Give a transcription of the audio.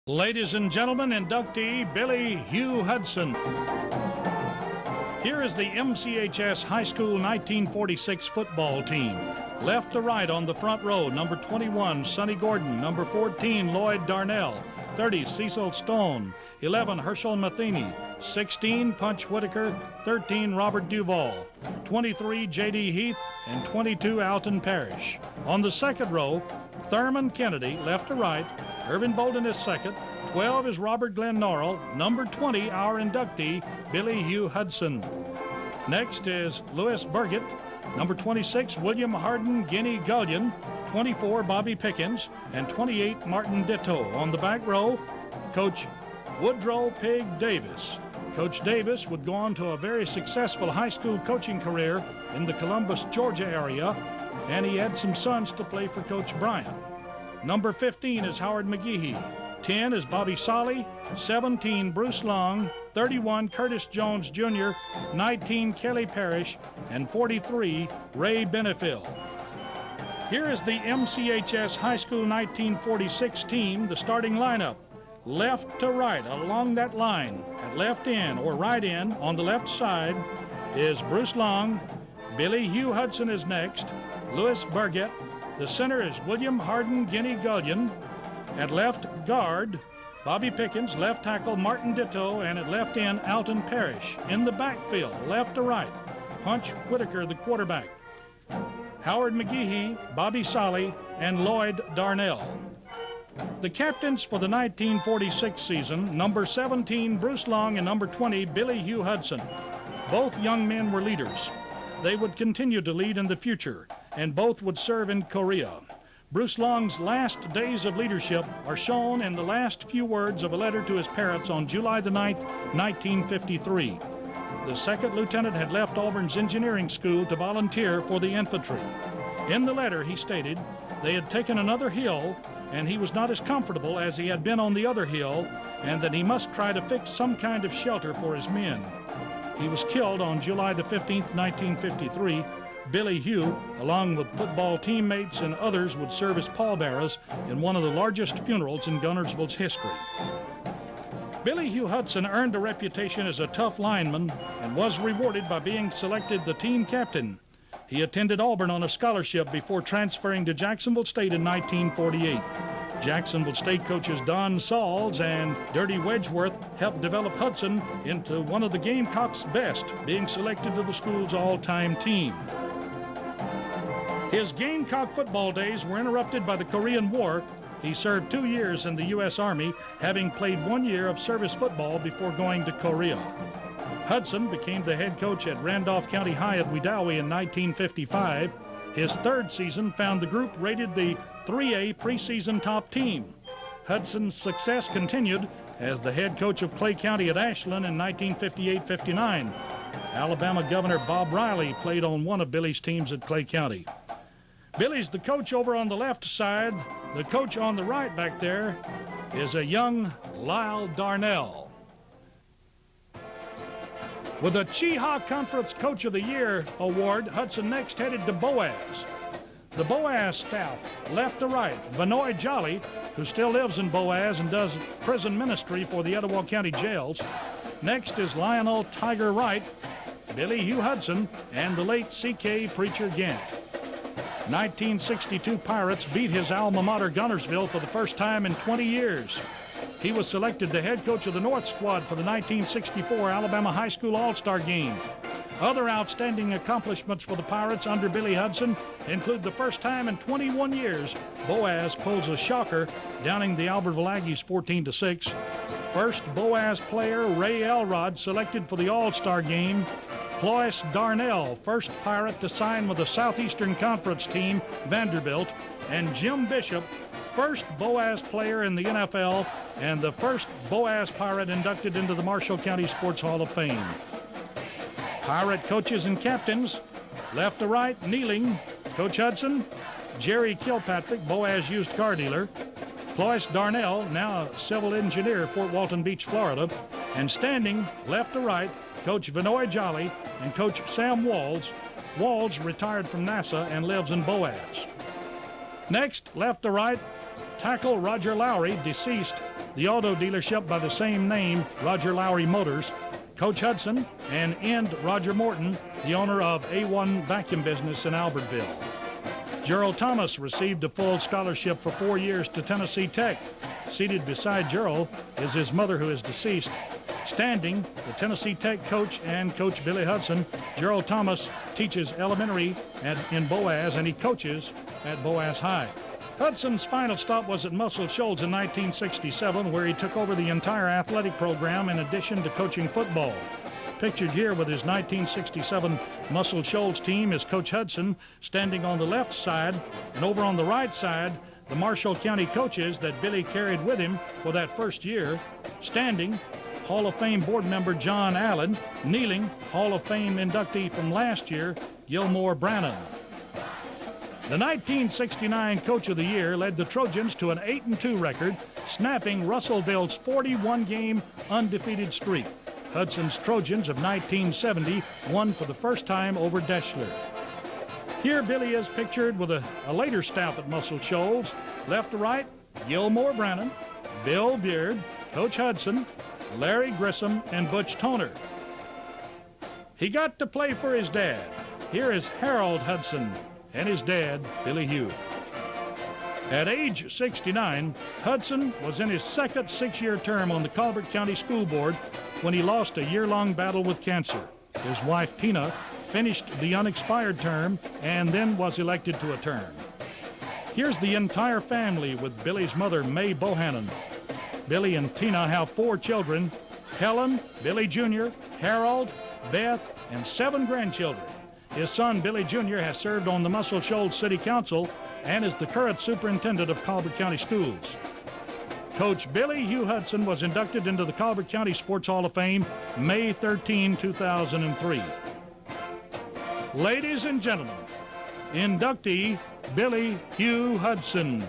Ladies and gentlemen, inductee Billy Hugh Hudson. Here is the MCHS High School 1946 football team. Left to right on the front row, number 21, Sonny Gordon, number 14, Lloyd Darnell, 30, Cecil Stone, 11, Herschel Matheny, 16, Punch Whitaker, 13, Robert Duvall, 23, J.D. Heath, and 22, Alton Parrish. On the second row, Thurman Kennedy, left to right, Irvin Bolden is second, 12 is Robert Glenn Norrell, number 20, our inductee, Billy Hugh Hudson. Next is Louis Burgett, number 26, William Hardin Guinea Gullion, 24, Bobby Pickens, and 28, Martin Ditto. On the back row, Coach Woodrow Pig Davis. Coach Davis would go on to a very successful high school coaching career in the Columbus, Georgia area, and he had some sons to play for Coach Bryant. Number 15 is Howard McGehee. 10 is Bobby Solly. 17, Bruce Long. 31, Curtis Jones Jr. 19, Kelly Parrish. And 43, Ray Benefiel. Here is the MCHS High School 1946 team, the starting lineup. Left to right along that line. At left end or right end on the left side is Bruce Long. Billy Hugh Hudson is next. Louis Burgett. The center is William Hardin Guinea Gullion. At left guard, Bobby Pickens. Left tackle, Martin Ditto. And at left end, Alton Parrish. In the backfield, left to right, Punch Whitaker, the quarterback. Howard McGehee, Bobby Solly, and Lloyd Darnell. The captains for the 1946 season, number 17, Bruce Long, and number 20, Billy Hugh Hudson. Both young men were leaders. They would continue to lead in the future, and both would serve in Korea. Bruce Long's last days of leadership are shown in the last few words of a letter to his parents on July the 9th, 1953. The second lieutenant had left Auburn's engineering school to volunteer for the infantry. In the letter, he stated they had taken another hill, and he was not as comfortable as he had been on the other hill, and that he must try to fix some kind of shelter for his men. He was killed on July the 15th, 1953. Billy Hugh, along with football teammates and others, would serve as pallbearers in one of the largest funerals in Guntersville's history. Billy Hugh Hudson earned a reputation as a tough lineman and was rewarded by being selected the team captain. He attended Auburn on a scholarship before transferring to Jacksonville State in 1948. Jacksonville State coaches Don Sauls and Dirty Wedgeworth helped develop Hudson into one of the Gamecocks' best, being selected to the school's all-time team. His Gamecock football days were interrupted by the Korean War. He served 2 years in the U.S. Army, having played 1 year of service football before going to Korea. Hudson became the head coach at Randolph County High at Wedowee in 1955. His third season found the group rated the 3A preseason top team. Hudson's success continued as the head coach of Clay County at Ashland in 1958-59. Alabama Governor Bob Riley played on one of Billy's teams at Clay County. Billy's the coach over on the left side. The coach on the right back there is a young Lyle Darnell. With the Cheehaw Conference Coach of the Year award, Hudson next headed to Boaz. The Boaz staff, left to right, Vanoy Jolly, who still lives in Boaz and does prison ministry for the Etowah County jails. Next is Lionel Tiger Wright, Billy Hugh Hudson, and the late C.K. Preacher Gant. 1962 Pirates beat his alma mater Guntersville for the first time in 20 years. He was selected the head coach of the North Squad for the 1964 Alabama High School All-Star Game. Other outstanding accomplishments for the Pirates under Billy Hudson include the first time in 21 years Boaz pulls a shocker, downing the Albertville Aggies 14-6. First Boaz player Ray Elrod selected for the All-Star Game. Cloyce Darnell, first Pirate to sign with the Southeastern Conference team, Vanderbilt. And Jim Bishop, first Boaz player in the NFL and the first Boaz Pirate inducted into the Marshall County Sports Hall of Fame. Pirate coaches and captains, left to right, kneeling, Coach Hudson, Jerry Kilpatrick, Boaz used car dealer, Cloyce Darnell, now a civil engineer, Fort Walton Beach, Florida, and standing left to right, Coach Vanoy Jolly and Coach Sam Walls. Walls retired from NASA and lives in Boaz. Next, left to right, Tackle Roger Lowry, deceased, the auto dealership by the same name, Roger Lowry Motors. Coach Hudson, and end Roger Morton, the owner of A1 Vacuum Business in Albertville. Gerald Thomas received a full scholarship for 4 years to Tennessee Tech. Seated beside Gerald is his mother, who is deceased. Standing, the Tennessee Tech coach and Coach Billy Hudson. Gerald Thomas teaches elementary in Boaz, and he coaches at Boaz High. Hudson's final stop was at Muscle Shoals in 1967, where he took over the entire athletic program in addition to coaching football. Pictured here with his 1967 Muscle Shoals team is Coach Hudson, standing on the left side, and over on the right side, the Marshall County coaches that Billy carried with him for that first year. Standing, Hall of Fame board member John Allen. Kneeling, Hall of Fame inductee from last year, Gilmore Brannon. The 1969 Coach of the Year led the Trojans to an 8-2 record, snapping Russellville's 41-game undefeated streak. Hudson's Trojans of 1970 won for the first time over Deschler. Here Billy is pictured with a later staff at Muscle Shoals. Left to right, Gilmore Brannon, Bill Beard, Coach Hudson, Larry Grissom, and Butch Toner. He got to play for his dad. Here is Harold Hudson and his dad, Billy Hugh. At age 69, Hudson was in his second 6-year term on the Colbert County School Board when he lost a year-long battle with cancer. His wife, Tina, finished the unexpired term and then was elected to a term. Here's the entire family with Billy's mother, May Bohannon. Billy and Tina have 4 children: Helen, Billy Jr., Harold, Beth, and 7 grandchildren. His son, Billy Jr., has served on the Muscle Shoals City Council and is the current superintendent of Colbert County Schools. Coach Billy Hugh Hudson was inducted into the Colbert County Sports Hall of Fame May 13, 2003. Ladies and gentlemen, inductee Billy Hugh Hudson.